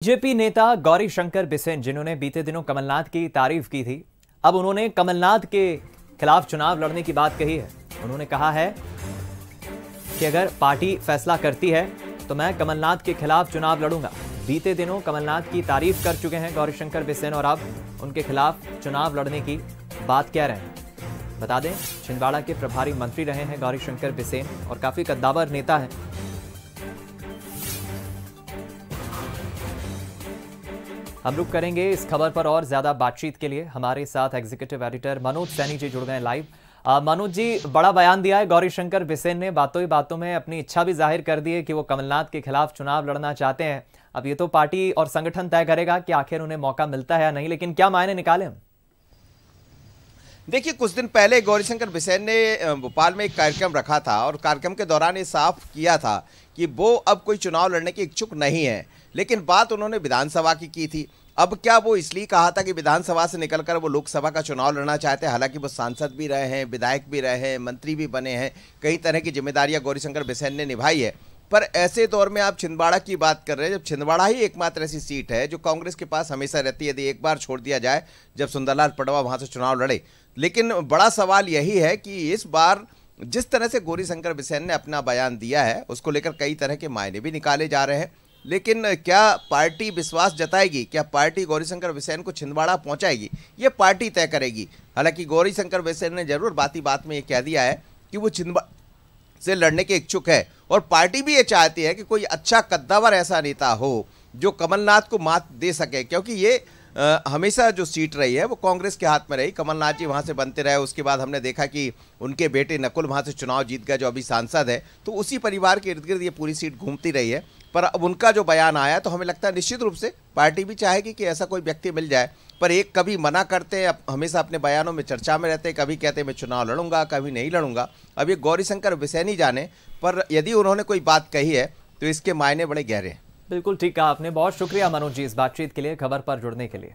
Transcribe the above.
BJP नेता गौरीशंकर बिसेन, जिन्होंने बीते दिनों कमलनाथ की तारीफ की थी, अब उन्होंने कमलनाथ के खिलाफ चुनाव लड़ने की बात कही है। उन्होंने कहा है कि अगर पार्टी फैसला करती है तो मैं कमलनाथ के खिलाफ चुनाव लड़ूंगा। बीते दिनों कमलनाथ की तारीफ कर चुके हैं गौरीशंकर बिसेन और अब उनके खिलाफ चुनाव लड़ने की बात कह रहे हैं। बता दें, छिंदवाड़ा के प्रभारी मंत्री रहे हैं गौरीशंकर बिसेन और काफी कद्दावर नेता हैं। हम रुक करेंगे इस खबर पर और ज्यादा बातचीत के लिए हमारे साथ एग्जीक्यूटिव एडिटर मनोज सैनी जी जुड़ गए लाइव। मनोज जी, बड़ा बयान दिया है गौरीशंकर बिसेन ने, बातों ही बातों में अपनी इच्छा भी जाहिर कर दी है कि वो कमलनाथ के खिलाफ चुनाव लड़ना चाहते हैं। अब ये तो पार्टी और संगठन तय करेगा कि आखिर उन्हें मौका मिलता है या नहीं, लेकिन क्या मायने निकाले हम? देखिए, कुछ दिन पहले गौरीशंकर बिसेन ने भोपाल में एक कार्यक्रम रखा था और कार्यक्रम के दौरान ये साफ किया था कि वो अब कोई चुनाव लड़ने के इच्छुक नहीं है, लेकिन बात उन्होंने विधानसभा की थी। अब क्या वो इसलिए कहा था कि विधानसभा से निकलकर वो लोकसभा का चुनाव लड़ना चाहते हैं? हालांकि वो सांसद भी रहे हैं, विधायक भी रहे हैं, मंत्री भी बने हैं, कई तरह की जिम्मेदारियां गौरीशंकर बिसेन ने निभाई है। पर ऐसे दौर में आप छिंदवाड़ा की बात कर रहे हैं, जब छिंदवाड़ा ही एकमात्र ऐसी सीट है जो कांग्रेस के पास हमेशा रहती है, यदि एक बार छोड़ दिया जाए जब सुंदरलाल पटवा वहां से चुनाव लड़े। लेकिन बड़ा सवाल यही है कि इस बार जिस तरह से गौरीशंकर बिसेन ने अपना बयान दिया है उसको लेकर कई तरह के मायने भी निकाले जा रहे हैं। लेकिन क्या पार्टी विश्वास जताएगी? क्या पार्टी गौरीशंकर बिसेन को छिंदवाड़ा पहुंचाएगी? ये पार्टी तय करेगी। हालांकि गौरीशंकर बिसेन ने जरूर बात में ये कह दिया है कि वो छिंदवाड़ा से लड़ने के इच्छुक है और पार्टी भी ये चाहती है कि कोई अच्छा कद्दावर ऐसा नेता हो जो कमलनाथ को मात दे सके, क्योंकि ये हमेशा जो सीट रही है वो कांग्रेस के हाथ में रही। कमलनाथ जी वहां से बनते रहे, उसके बाद हमने देखा कि उनके बेटे नकुल वहां से चुनाव जीत गए जो अभी सांसद है, तो उसी परिवार के इर्द गिर्द ये पूरी सीट घूमती रही है। पर अब उनका जो बयान आया तो हमें लगता है निश्चित रूप से पार्टी भी चाहेगी कि ऐसा कोई व्यक्ति मिल जाए। पर एक कभी मना करते हैं, हमेशा अपने बयानों में चर्चा में रहते हैं, कभी कहते हैं मैं चुनाव लड़ूंगा, कभी नहीं लड़ूंगा। अब ये गौरीशंकर बिसेन ही जाने, पर यदि उन्होंने कोई बात कही है तो इसके मायने बड़े गहरे हैं। बिल्कुल ठीक कहा आपने। बहुत शुक्रिया मनोज जी इस बातचीत के लिए, खबर पर जुड़ने के लिए।